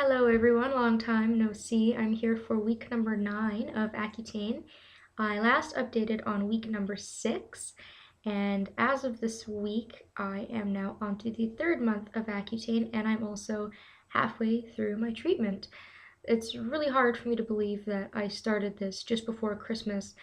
Hello everyone, long time no see. I'm here for week number 9 of Accutane. I last updated on week number 6, and as of this week, I am now onto the 3rd month of Accutane, and I'm also halfway through my treatment. It's really hard for me to believe that I started this just before Christmas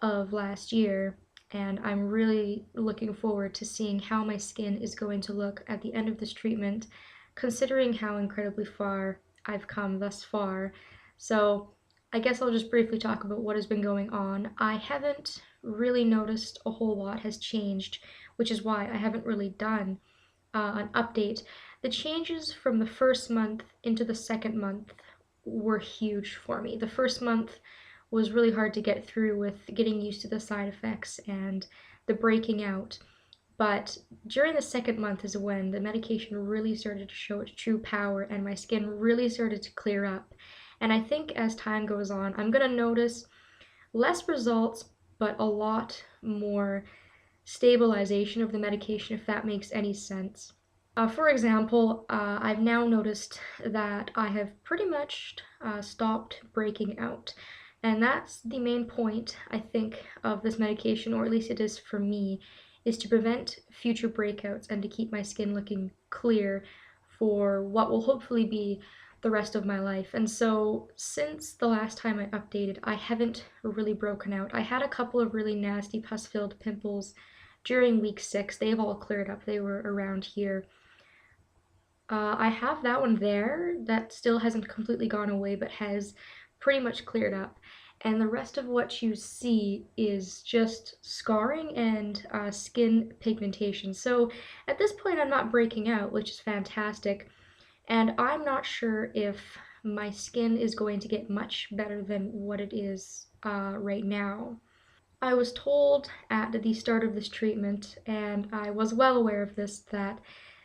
of last year, and I'm really looking forward to seeing how my skin is going to look at the end of this treatment, considering how incredibly far I've come thus far. So I guess I'll just briefly talk about what has been going on. I haven't really noticed a whole lot has changed, which is why I haven't really done an update. The changes from the first month into the second month were huge for me. The first month was really hard to get through with getting used to the side effects and the breaking out. But during the second month is when the medication really started to show its true power and my skin really started to clear up. And I think as time goes on, I'm going to notice less results, but a lot more stabilization of the medication, if that makes any sense. For example, I've now noticed that I have pretty much stopped breaking out. And that's the main point, I think, of this medication, or at least it is for me, is to prevent future breakouts and to keep my skin looking clear for what will hopefully be the rest of my life. And so since the last time I updated, I haven't really broken out. I had a couple of really nasty pus-filled pimples during week 6. They've all cleared up. They were around here. I have that one there that still hasn't completely gone away, but has pretty much cleared up. And the rest of what you see is just scarring and skin pigmentation. So at this point, I'm not breaking out, which is fantastic. And I'm not sure if my skin is going to get much better than what it is right now. I was told at the start of this treatment, and I was well aware of this, that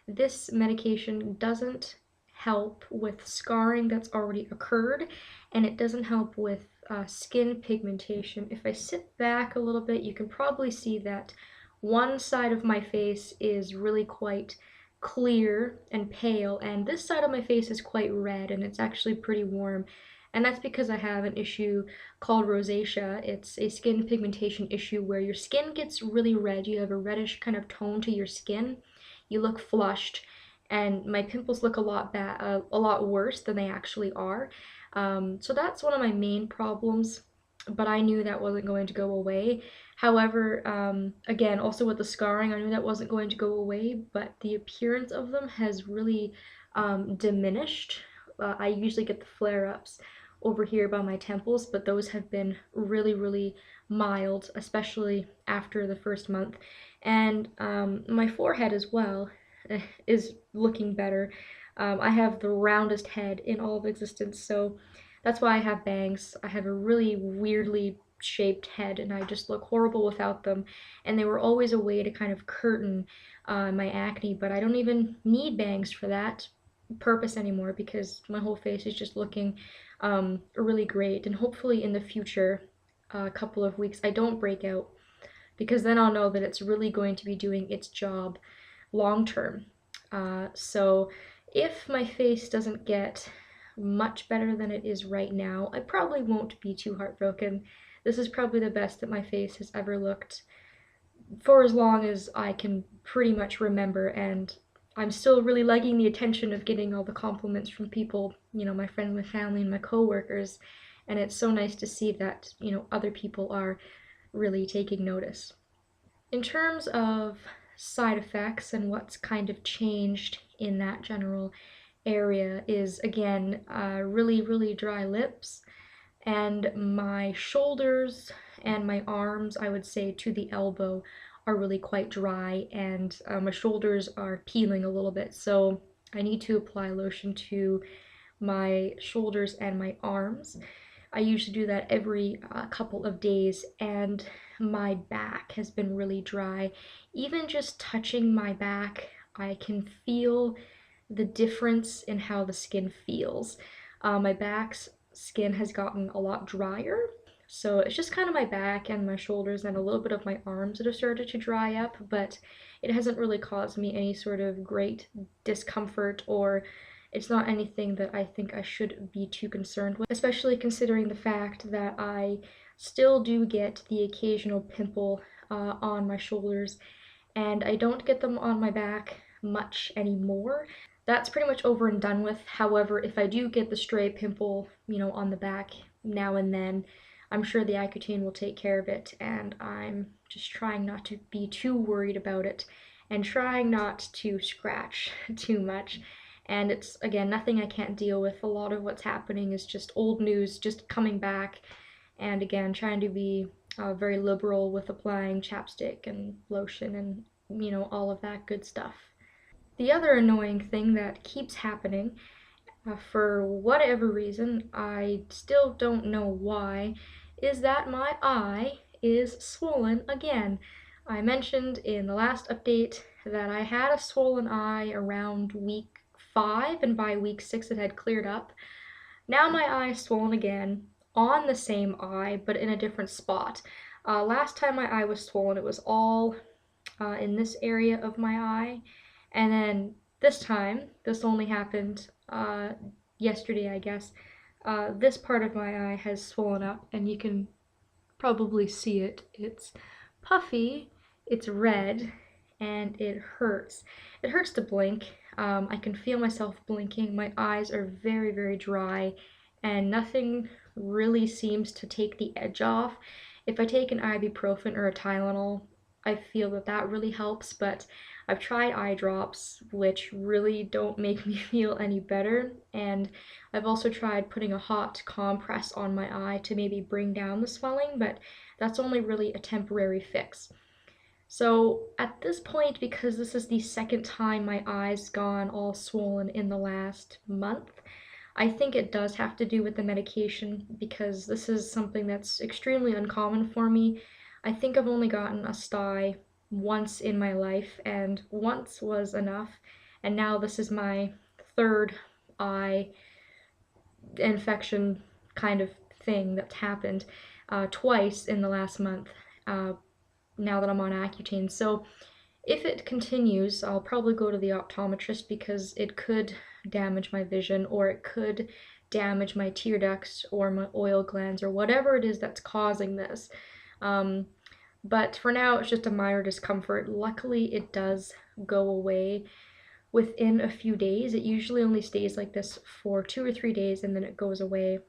this medication doesn't help with scarring that's already occurred, and it doesn't help with skin pigmentation. If I sit back a little bit, you can probably see that one side of my face is really quite clear and pale, and this side of my face is quite red, and it's actually pretty warm. And that's because I have an issue called rosacea. It's a skin pigmentation issue where your skin gets really red. You have a reddish kind of tone to your skin. You look flushed, and my pimples look a lot worse than they actually are. So that's one of my main problems, but I knew that wasn't going to go away. However, again, also with the scarring, I knew that wasn't going to go away, but the appearance of them has really diminished. I usually get the flare-ups over here by my temples, but those have been really, really mild, especially after the first month. And my forehead as well is looking better. I have the roundest head in all of existence, so that's why I have bangs. I have a really weirdly shaped head, and I just look horrible without them. And they were always a way to kind of curtain my acne, but I don't even need bangs for that purpose anymore because my whole face is just looking really great. And hopefully in the future, a couple of weeks, I don't break out, because then I'll know that it's really going to be doing its job long term. So if my face doesn't get much better than it is right now, I probably won't be too heartbroken. This is probably the best that my face has ever looked for as long as I can pretty much remember, and I'm still really liking the attention of getting all the compliments from people, my friends, my family, and my coworkers, and it's so nice to see that, other people are really taking notice. In terms of side effects and what's kind of changed in that general area is, again, really, really dry lips, and my shoulders and my arms, I would say to the elbow, are really quite dry, and my shoulders are peeling a little bit, so I need to apply lotion to my shoulders and my arms. I usually do that every couple of days, and my back has been really dry. Even just touching my back, I can feel the difference in how the skin feels. My back's skin has gotten a lot drier, so it's just kind of my back and my shoulders and a little bit of my arms that have started to dry up, but it hasn't really caused me any sort of great discomfort or it's not anything that I think I should be too concerned with, especially considering the fact that I still do get the occasional pimple on my shoulders, and I don't get them on my back much anymore. That's pretty much over and done with. However, if I do get the stray pimple, on the back now and then, I'm sure the Accutane will take care of it, and I'm just trying not to be too worried about it and trying not to scratch too much. And it's, again, nothing I can't deal with. A lot of what's happening is just old news just coming back, and again, trying to be very liberal with applying chapstick and lotion and, all of that good stuff. The other annoying thing that keeps happening, for whatever reason, I still don't know why, is that my eye is swollen again. I mentioned in the last update that I had a swollen eye around week 5, and by week 6 it had cleared up. Now my eye is swollen again, on the same eye, but in a different spot. Last time my eye was swollen, it was all in this area of my eye. And then this time, this only happened yesterday, I guess. This part of my eye has swollen up, and you can probably see it. It's puffy, it's red, and it hurts. It hurts to blink. I can feel myself blinking. My eyes are very, very dry, and nothing really seems to take the edge off. If I take an ibuprofen or a Tylenol, I feel that that really helps, but I've tried eye drops, which really don't make me feel any better, and I've also tried putting a hot compress on my eye to maybe bring down the swelling, but that's only really a temporary fix. So at this point, because this is the second time my eye's gone all swollen in the last month, I think it does have to do with the medication, because this is something that's extremely uncommon for me. I think I've only gotten a sty once in my life, and once was enough, and now this is my third eye infection kind of thing that's happened twice in the last month, now that I'm on Accutane. So if it continues, I'll probably go to the optometrist, because it could damage my vision, or it could damage my tear ducts or my oil glands or whatever it is that's causing this. But for now, it's just a minor discomfort. Luckily, it does go away within a few days. It usually only stays like this for 2 or 3 days, and then it goes away.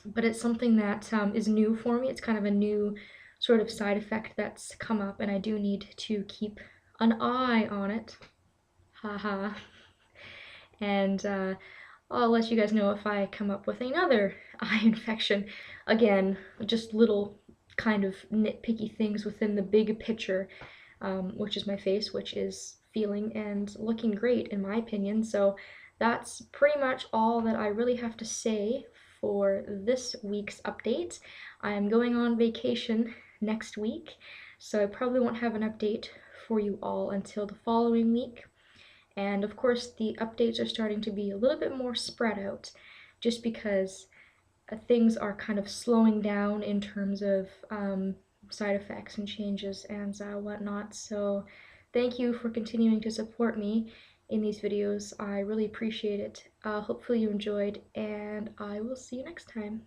But it's something that is new for me. It's kind of a new sort of side effect that's come up, and I do need to keep an eye on it. Haha. And I'll let you guys know if I come up with another eye infection. Again, just little kind of nitpicky things within the big picture, which is my face, which is feeling and looking great in my opinion. So that's pretty much all that I really have to say for this week's update. I am going on vacation next week, so I probably won't have an update for you all until the following week. And of course, the updates are starting to be a little bit more spread out, just because things are kind of slowing down in terms of side effects and changes and whatnot. So thank you for continuing to support me in these videos. I really appreciate it. Hopefully you enjoyed, and I will see you next time.